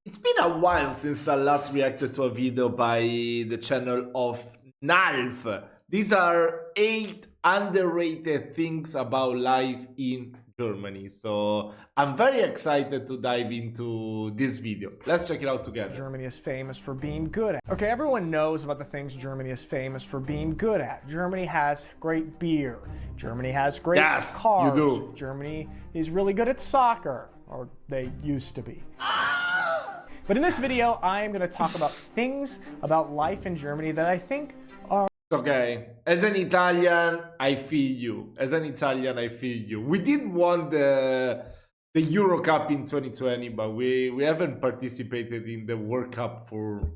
It's been a while since I last reacted to a video by the channel of Nalf. These are 8 underrated things about life in Germany. So I'm very excited to dive into this video. Let's check it out together. Germany is famous for being good at. Okay, everyone knows about the things Germany is famous for being good at. Germany has great beer. Germany has great cars. You do. Germany is really good at soccer, or they used to be. But in this video, I am going to talk about things about life in Germany that I think are... Okay, as an Italian, I feel you. As an Italian, I feel you. We did won the Euro Cup in 2020, but we haven't participated in the World Cup for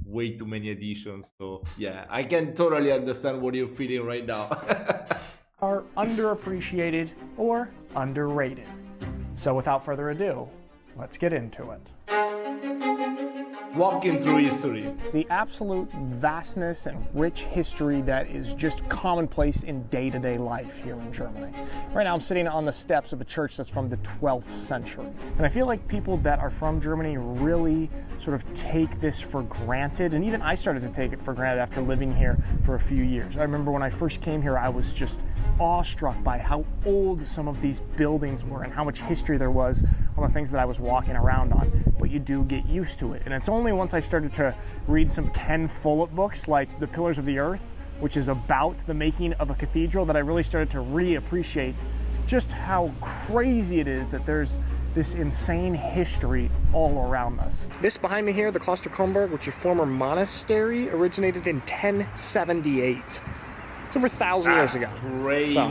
way too many editions. So yeah, I can totally understand what you're feeling right now. are underappreciated or underrated. So without further ado, let's get into it. Walking through history. The absolute vastness and rich history that is just commonplace in day-to-day life here in Germany. Right now I'm sitting on the steps of a church that's from the 12th century. And I feel like people that are from Germany really sort of take this for granted. And even I started to take it for granted after living here for a few years. I remember when I first came here, I was just awestruck by how old some of these buildings were and how much history there was on the things that I was walking around on. But you do get used to it. And it's only once I started to read some Ken Follett books like The Pillars of the Earth, which is about the making of a cathedral, that I really started to reappreciate just how crazy it is that there's this insane history all around us. This behind me here, the Kloster Kronberg, which is a former monastery, originated in 1078. It's over 1,000 years ago. Crazy. So,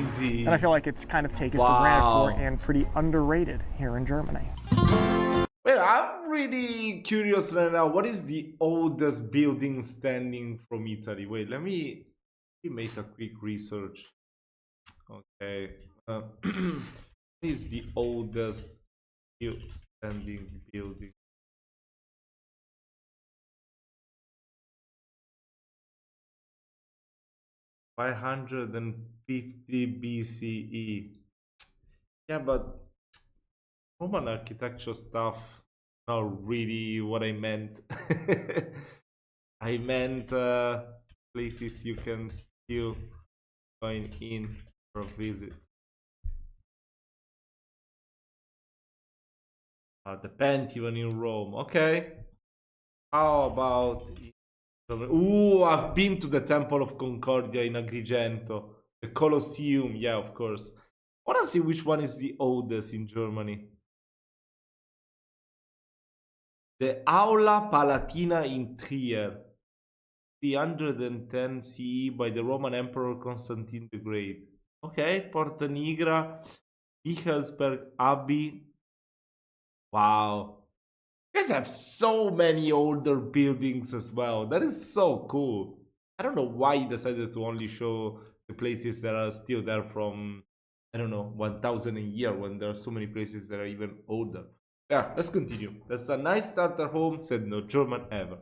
and I feel like it's kind of taken for granted for and pretty underrated here in Germany. Well, I'm really curious right now. What is the oldest building standing from Italy? Wait, let me make a quick research. Okay. What is the oldest standing building? (550 BCE). Yeah, but Roman architecture stuff, not really what I meant. I meant places you can still join in for a visit. The Pantheon in Rome. Okay. How about... Ooh, I've been to the Temple of Concordia in Agrigento. The Colosseum, yeah, of course. I want to see which one is the oldest in Germany. The Aula Palatina in Trier, 310 CE by the Roman Emperor Constantine the Great. Okay, Porta Nigra, Wichelsberg Abbey. Wow. You guys have so many older buildings as well. That is so cool. I don't know why he decided to only show the places that are still there from, I don't know, 1,000 a year, when there are so many places that are even older. Yeah, let's continue. That's a nice starter home, said no German ever.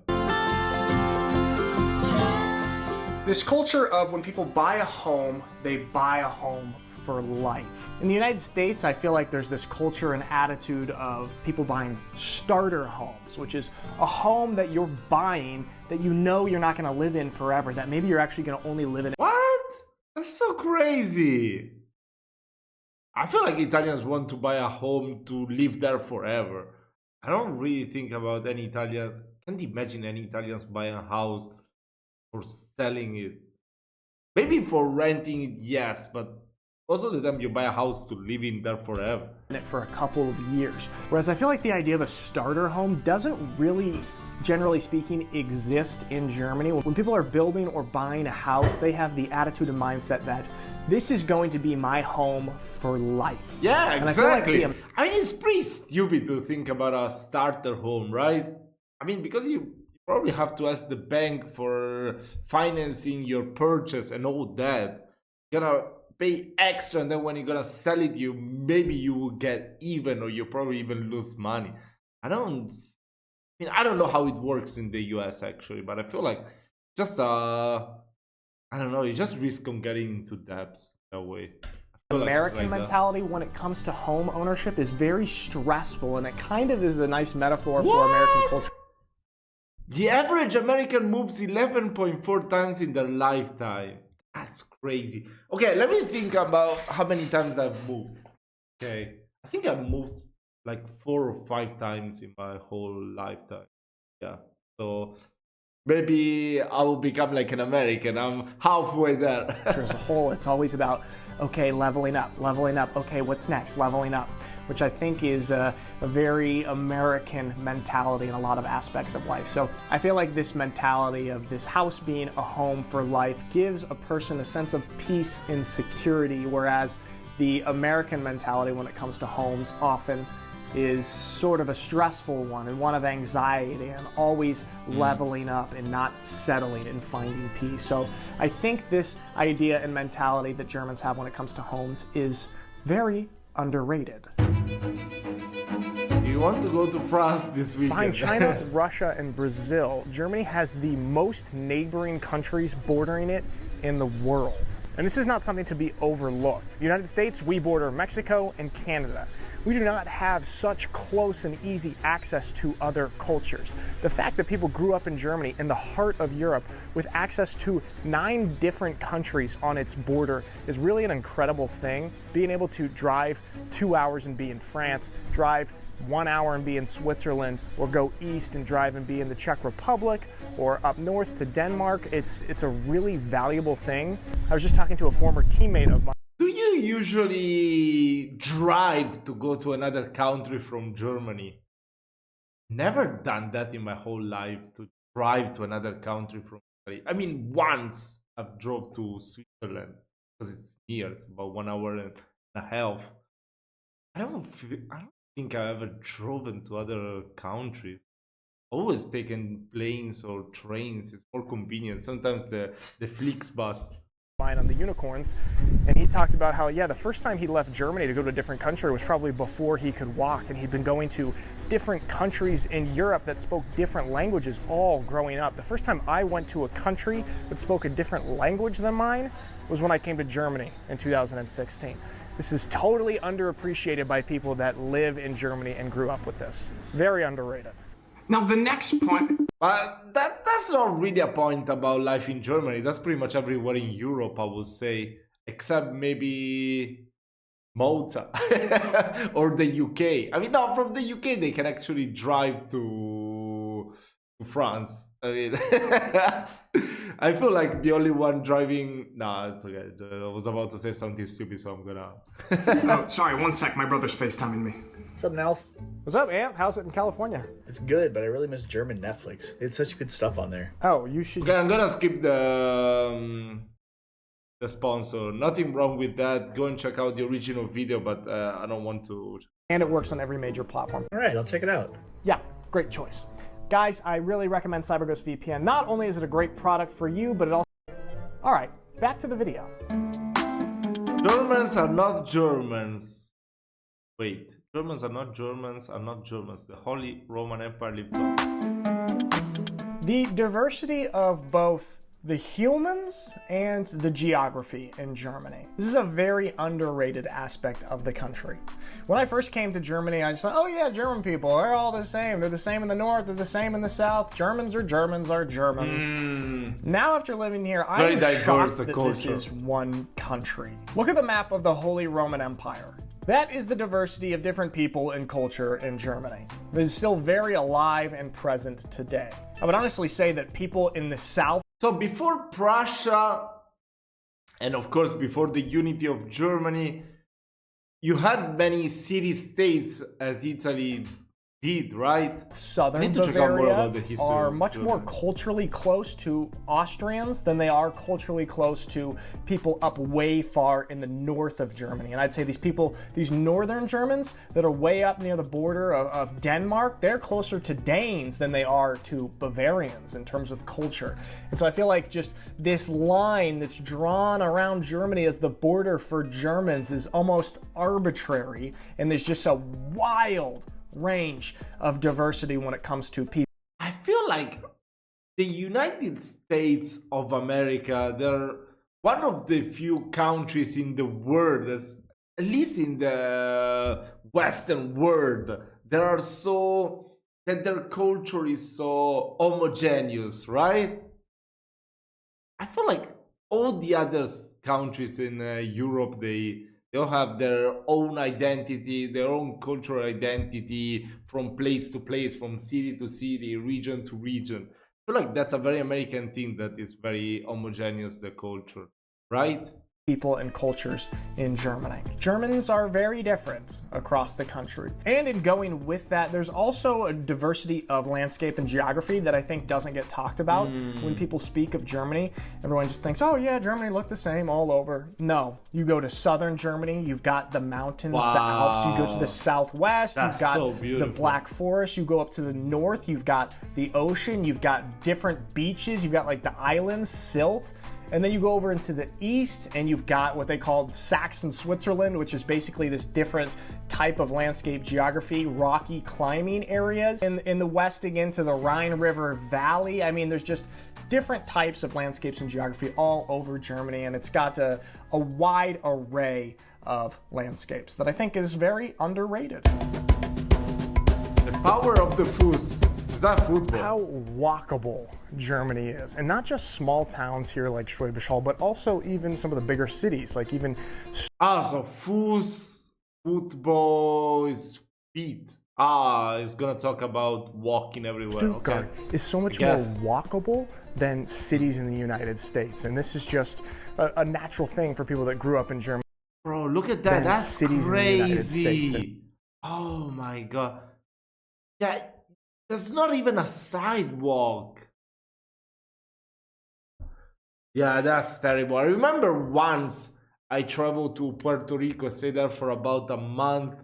This culture of when people buy a home, they buy a home for life. In the United States, I feel like there's this culture and attitude of people buying starter homes, which is a home that you're buying that you know you're not going to live in forever, that maybe you're actually going to only live in. What? That's so crazy. I feel like Italians want to buy a home to live there forever. I don't really think about any Italian. Can't imagine any Italians buying a house for selling it. Maybe for renting it, yes, but most of the time you buy a house to live in there forever. It for a couple of years. Whereas I feel like the idea of a starter home doesn't really, generally speaking, exist in Germany. When people are building or buying a house, they have the attitude and mindset that this is going to be my home for life. Yeah, and exactly. I mean, it's pretty stupid to think about a starter home, right? I mean, because you probably have to ask the bank for financing your purchase and all that. You're gonna pay extra, and then when you're gonna sell it, maybe you will get even, or you probably even lose money. I don't know how it works in the US actually, but I feel like just I don't know, you just risk on getting into debts that way. I American mentality when it comes to home ownership is very stressful, and it kind of is a nice metaphor for American culture. The average American moves 11.4 times in their lifetime. That's crazy. Okay, let me think about how many times I've moved. Okay, I think I've moved like 4 or 5 times in my whole lifetime. Yeah, so maybe I will become like an American. I'm halfway there. As a whole, it's always about, okay, leveling up, okay, what's next, leveling up, which I think is a very American mentality in a lot of aspects of life. So I feel like this mentality of this house being a home for life gives a person a sense of peace and security, whereas the American mentality when it comes to homes often is sort of a stressful one and one of anxiety and always leveling up and not settling and finding peace. So I think this idea and mentality that Germans have when it comes to homes is very underrated. You want to go to France this weekend? Behind China, Russia, and Brazil, Germany has the most neighboring countries bordering it in the world. And this is not something to be overlooked. United States, we border Mexico and Canada. We do not have such close and easy access to other cultures. The fact that people grew up in Germany, in the heart of Europe, with access to 9 different countries on its border is really an incredible thing. Being able to drive 2 hours and be in France, drive 1 hour and be in Switzerland, or go east and drive and be in the Czech Republic, or up north to Denmark, it's a really valuable thing. I was just talking to a former teammate of mine. Do you usually drive to go to another country from Germany? Never done that in my whole life, to drive to another country from Italy. I mean, once I've drove to Switzerland because it's near, it's about 1 hour and a half. I don't think I've ever driven to other countries. Always taken planes or trains. It's more convenient. Sometimes the Flixbus. On the unicorns, and he talked about how, yeah, the first time he left Germany to go to a different country was probably before he could walk, and he'd been going to different countries in Europe that spoke different languages all growing up. The first time I went to a country that spoke a different language than mine was when I came to Germany in 2016. This is totally underappreciated by people that live in Germany and grew up with this. Very underrated. Now the next point. But that's not really a point about life in Germany. That's pretty much everywhere in Europe, I would say, except maybe Malta or the UK. I mean, no, from the UK they can actually drive to France. I mean, I feel like the only one driving. Nah, it's okay. I was about to say something stupid, so I'm gonna. Oh, sorry, 1 sec. My brother's FaceTiming me. What's up, Nalf? What's up, Ant? How's it in California? It's good, but I really miss German Netflix. It's such good stuff on there. Oh, you should. Okay, I'm gonna skip the sponsor. Nothing wrong with that. Go and check out the original video, but I don't want to. And it works on every major platform. All right, I'll check it out. Yeah, great choice. Guys, I really recommend CyberGhost VPN. Not only is it a great product for you, but it also... All right, back to the video. Germans are not Germans. Wait, Germans are not Germans, are not Germans. The Holy Roman Empire lives on. The diversity of both the humans and the geography in Germany. This is a very underrated aspect of the country. When I first came to Germany, I just thought, oh yeah, German people, they're all the same. They're the same in the north, they're the same in the south. Germans are Germans are Germans. Now after living here, I'm shocked that this is one country. Look at the map of the Holy Roman Empire. That is the diversity of different people and culture in Germany. It is still very alive and present today. I would honestly say that people in the south. So before Prussia, and of course before the unity of Germany, you had many city-states as Italy did, right? Southern Bavaria are much more culturally close to Austrians than they are culturally close to people up way far in the north of Germany. And I'd say these people, these northern Germans that are way up near the border of Denmark, they're closer to Danes than they are to Bavarians in terms of culture. And so I feel like just this line that's drawn around Germany as the border for Germans is almost arbitrary, and there's just a wild range of diversity when it comes to people. I feel like the United States of America, they're one of the few countries in the world, at least in the Western world, that their culture is so homogeneous, right? I feel like all the other countries in Europe, they all have their own identity, their own cultural identity from place to place, from city to city, region to region. I feel like that's a very American thing that is very homogeneous, the culture, right? People and cultures in Germany. Germans are very different across the country. And in going with that, there's also a diversity of landscape and geography that I think doesn't get talked about when people speak of Germany. Everyone just thinks, oh yeah, Germany looked the same all over. No, you go to southern Germany, you've got the mountains, the Alps, you go to the southwest, you've got the Black Forest, you go up to the north, you've got the ocean, you've got different beaches, you've got like the islands, Silt. And then you go over into the east and you've got what they called Saxon Switzerland, which is basically this different type of landscape geography, rocky climbing areas. In the west again to the Rhine River Valley. I mean, there's just different types of landscapes and geography all over Germany, and it's got a wide array of landscapes that I think is very underrated. The power of the Fuß. Is that football? How walkable Germany is, and not just small towns here like Schwäbisch Hall, but also even some of the bigger cities, like even. So Fuß, football is feet. It's gonna talk about walking everywhere. Stuttgart Okay. is so much more walkable than cities in the United States, and this is just a natural thing for people that grew up in Germany. Bro, look at that. That's cities in the United States. crazy. Oh my god. Yeah, there's not even a sidewalk. Yeah, that's terrible. I remember once I traveled to Puerto Rico, stayed there for about a month.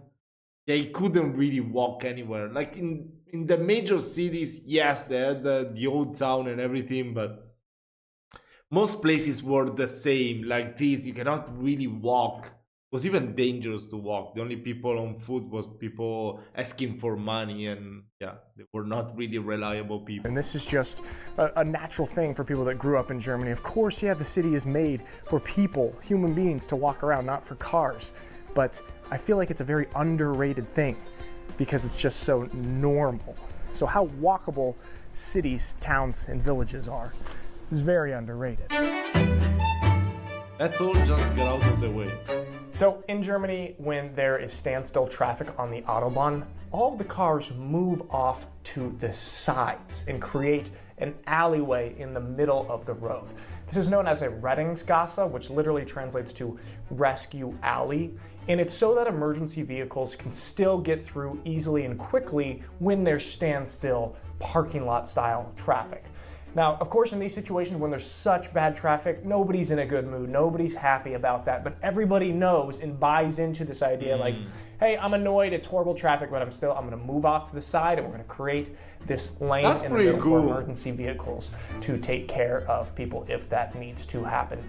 They couldn't really walk anywhere. Like in the major cities, yes, they had the old town and everything, but most places were the same. Like this, you cannot really walk. It was even dangerous to walk. The only people on foot was people asking for money, and yeah, they were not really reliable people. And this is just a natural thing for people that grew up in Germany. Of course, yeah, the city is made for people, human beings, to walk around, not for cars. But I feel like it's a very underrated thing because it's just so normal. So how walkable cities, towns, and villages are is very underrated. Let's all just get out of the way. So in Germany, when there is standstill traffic on the Autobahn, all of the cars move off to the sides and create an alleyway in the middle of the road. This is known as a Rettungsgasse, which literally translates to rescue alley. And it's so that emergency vehicles can still get through easily and quickly when there's standstill parking lot style traffic. Now, of course, in these situations when there's such bad traffic, nobody's in a good mood, nobody's happy about that, but everybody knows and buys into this idea like, hey, I'm annoyed, it's horrible traffic, but I'm gonna move off to the side and we're gonna create this lane in the middle for emergency vehicles to take care of people if that needs to happen.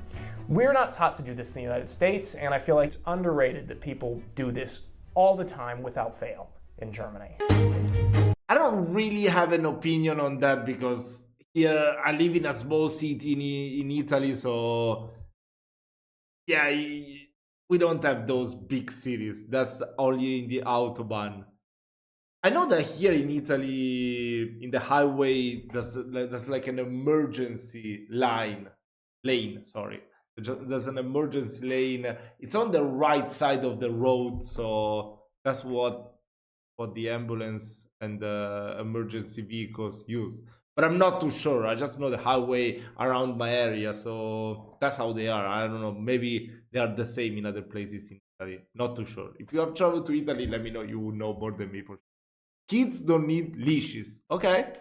We're not taught to do this in the United States, and I feel like it's underrated that people do this all the time without fail in Germany. I don't really have an opinion on that because here I live in a small city in Italy, so yeah, we don't have those big cities. That's only in the Autobahn. I know that here in Italy, in the highway, there's like an emergency lane. Sorry, there's an emergency lane. It's on the right side of the road, so that's what the ambulance and the emergency vehicles use. But I'm not too sure. I just know the highway around my area, so that's how they are. I don't know. Maybe they are the same in other places in Italy. Not too sure. If you have traveled to Italy, let me know. You will know more than me for sure. Kids don't need leashes. Okay.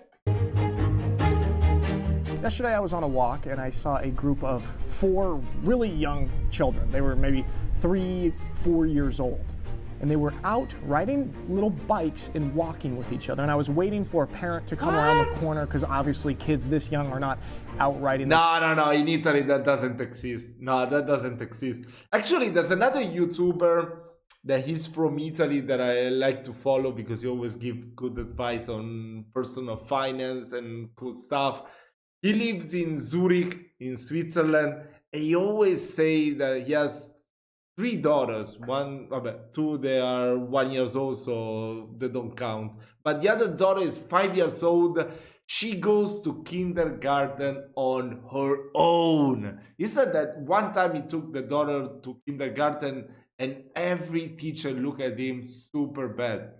Yesterday I was on a walk and I saw a group of 4 really young children. They were maybe 3, 4 years old. And they were out riding little bikes and walking with each other. And I was waiting for a parent to come around the corner because obviously kids this young are not out riding. No. In Italy, that doesn't exist. No, that doesn't exist. Actually, there's another YouTuber that he's from Italy that I like to follow because he always gives good advice on personal finance and cool stuff. He lives in Zurich, in Switzerland. he always say that he has three daughters. Two they are 1 year old, so they don't count. But the other daughter is 5 years old. She goes to kindergarten on her own. He said that one time he took the daughter to kindergarten and every teacher looked at him super bad.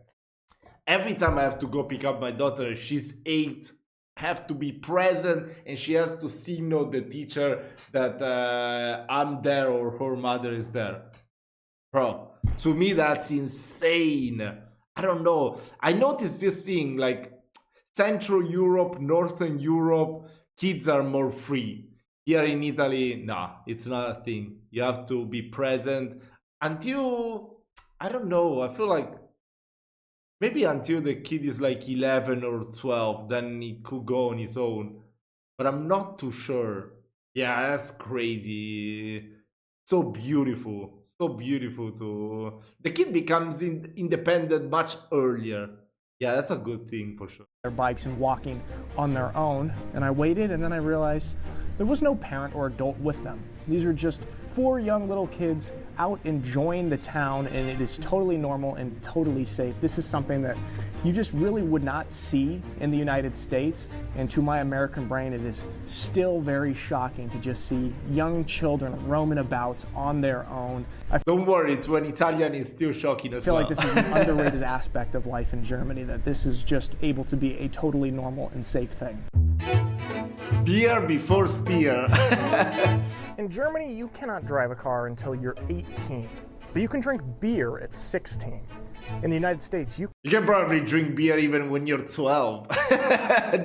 Every time I have to go pick up my daughter, she's 8, have to be present, and she has to signal the teacher that I'm there or her mother is there. Bro, to me that's insane. I don't know. I noticed this thing like Central Europe, Northern Europe, kids are more free. Here in Italy, nah, it's not a thing. You have to be present until, I don't know, I feel like maybe until the kid is like 11 or 12, then he could go on his own. But I'm not too sure. Yeah, that's crazy. So beautiful. So beautiful to... The kid becomes independent much earlier. Yeah, that's a good thing for sure. Their bikes and walking on their own. And I waited and then I realized there was no parent or adult with them. These were just 4 young little kids out enjoying the town, and it is totally normal and totally safe. This is something that you just really would not see in the United States, and to my American brain it is still very shocking to just see young children roaming about on their own. Don't worry, to an Italian is still shocking as well. I feel like this is an underrated aspect of life in Germany, that this is just able to be a totally normal and safe thing. Beer before steer. In Germany, you cannot drive a car until you're 18, but you can drink beer at 16. In the United States, you can probably drink beer even when you're 12.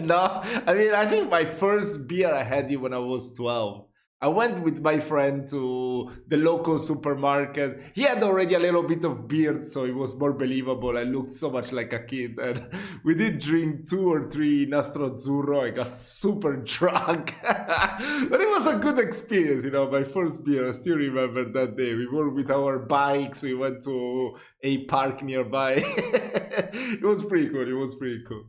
No, I mean, I think my first beer I had it when I was 12. I went with my friend to the local supermarket. He had already a little bit of beard, so it was more believable. I looked so much like a kid. And we did drink 2 or 3 Nastro Azzurro. I got super drunk. But it was a good experience, you know, my first beer. I still remember that day. We were with our bikes. We went to a park nearby. It was pretty cool. It was pretty cool.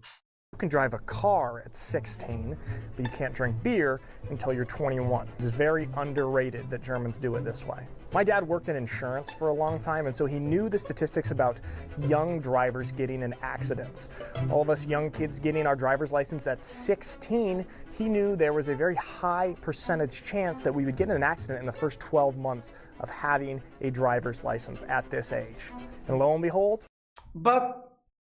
You can drive a car at 16, but you can't drink beer until you're 21. It's very underrated that Germans do it this way. My dad worked in insurance for a long time, and so he knew the statistics about young drivers getting in accidents. All of us young kids getting our driver's license at 16, he knew there was a very high percentage chance that we would get in an accident in the first 12 months of having a driver's license at this age. And lo and behold. But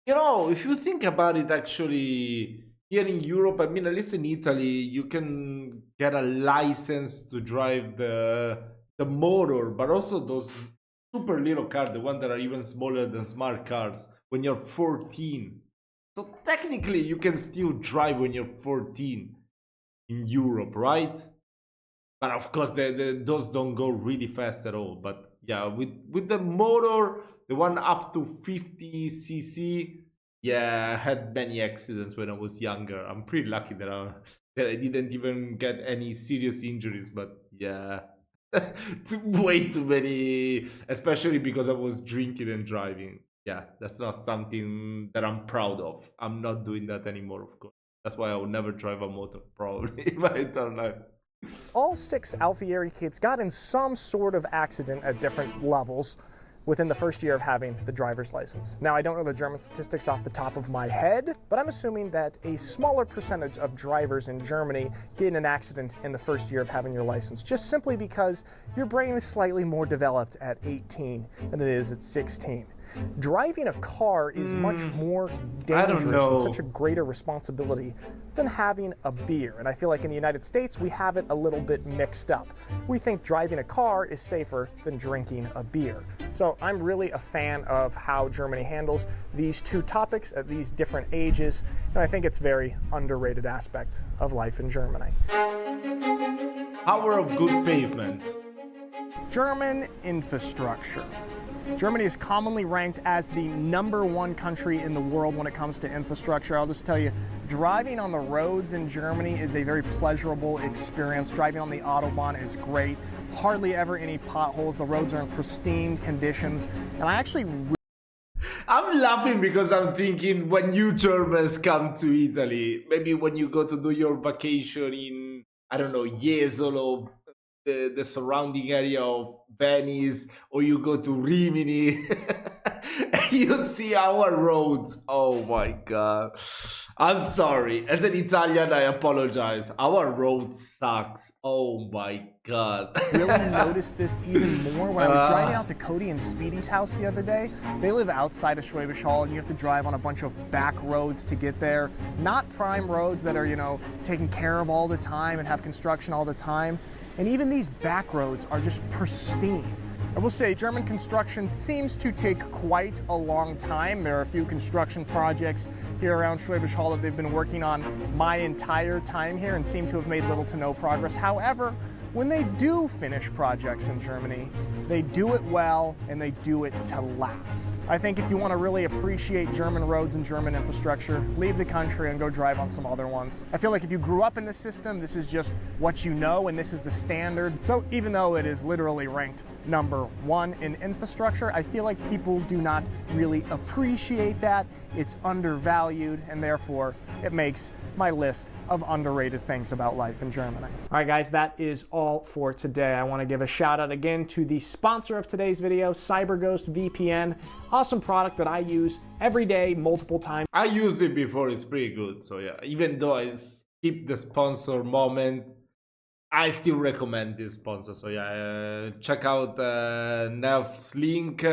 you know, if you think about it, actually, here in Europe, I mean, at least in Italy, you can get a license to drive the motor, but also those super little cars, the ones that are even smaller than smart cars, when you're 14. So technically, you can still drive when you're 14 in Europe, right? But of course, those don't go really fast at all. But yeah, with the motor, the one up to 50 cc, yeah, I had many accidents when I was younger. I'm pretty lucky that I didn't even get any serious injuries, but yeah, way too many, especially because I was drinking and driving. Yeah, that's not something that I'm proud of. I'm not doing that anymore, of course. That's why I will never drive a motor, probably, in my entire life. All 6 Alfieri kids got in some sort of accident at different levels within the first year of having the driver's license. Now, I don't know the German statistics off the top of my head, but I'm assuming that a smaller percentage of drivers in Germany get in an accident in the first year of having your license, just simply because your brain is slightly more developed at 18 than it is at 16. Driving a car is much more dangerous and such a greater responsibility than having a beer. And I feel like in the United States, we have it a little bit mixed up. We think driving a car is safer than drinking a beer. So I'm really a fan of how Germany handles these two topics at these different ages. And I think it's a very underrated aspect of life in Germany. Power of good pavement. German infrastructure. Germany is commonly ranked as the #1 country in the world when it comes to infrastructure. I'll just tell you, driving on the roads in Germany is a very pleasurable experience. Driving on the Autobahn is great. Hardly ever any potholes. The roads are in pristine conditions. And I actually... I'm laughing because I'm thinking when you Germans come to Italy, maybe when you go to do your vacation in, I don't know, Jesolo, the surrounding area of Venice, or you go to Rimini, and you see our roads. Oh my god. I'm sorry. As an Italian, I apologize. Our road sucks. Oh my god. Really noticed this even more when I was driving out to Cody and Speedy's house the other day. They live outside of Schwäbisch Hall, and you have to drive on a bunch of back roads to get there. Not prime roads that are, you know, taken care of all the time and have construction all the time. And even these back roads are just pristine. I will say German construction seems to take quite a long time. There are a few construction projects here around Schwäbisch Hall that they've been working on my entire time here and seem to have made little to no progress. However, when they do finish projects in Germany, they do it well and they do it to last. I think if you want to really appreciate German roads and German infrastructure, leave the country and go drive on some other ones. I feel like if you grew up in this system, this is just what you know and this is the standard. So even though it is literally ranked #1 in infrastructure, I feel like people do not really appreciate that. It's undervalued, and therefore it makes my list of underrated things about life in Germany. All right, guys, that is all for today. I want to give a shout out again to the sponsor of today's video, CyberGhost VPN. Awesome product that I use every day, multiple times. I used it before, it's pretty good. So yeah, even though I skipped the sponsor moment, I still recommend this sponsor. So yeah, check out Nalf's link.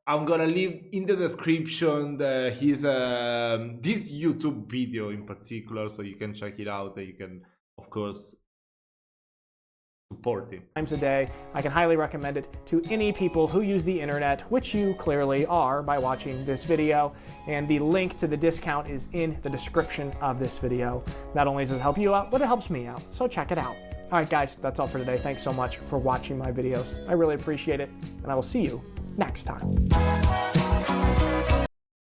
I'm gonna leave in the description his this YouTube video in particular, so you can check it out. You can, of course, support him. Times a day. I can highly recommend it to any people who use the internet, which you clearly are by watching this video. And the link to the discount is in the description of this video. Not only does it help you out, but it helps me out. So check it out. All right, guys, that's all for today. Thanks so much for watching my videos. I really appreciate it, and I will see you next time.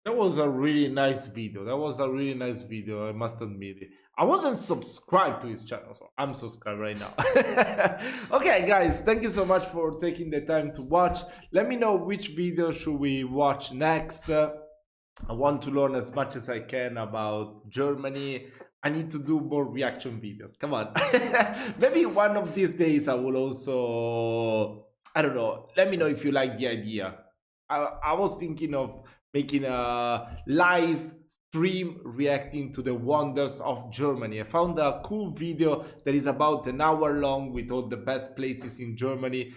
That was a really nice video. I must admit it. I wasn't subscribed to his channel, so I'm subscribed right now. Okay, guys, thank you so much for taking the time to watch. Let me know which video should we watch next. I want to learn as much as I can about Germany. I need to do more reaction videos. Come on. Maybe one of these days I will also, I don't know. Let me know if you like the idea. I was thinking of making a live stream reacting to the wonders of Germany. I found a cool video that is about an hour long with all the best places in Germany.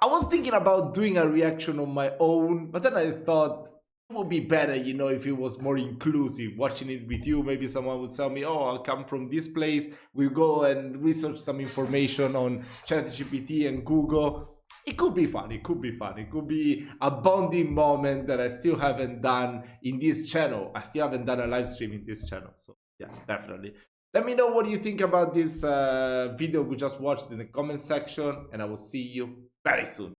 I was thinking about doing a reaction on my own, but then I thought it would be better, you know, if it was more inclusive, watching it with you. Maybe someone would tell me, oh, I'll come from this place. We'll go and research some information on ChatGPT and Google. It could be fun. It could be a bonding moment that I still haven't done in this channel. I still haven't done a live stream in this channel. So yeah, definitely. Let me know what you think about this video we just watched in the comment section, and I will see you very soon.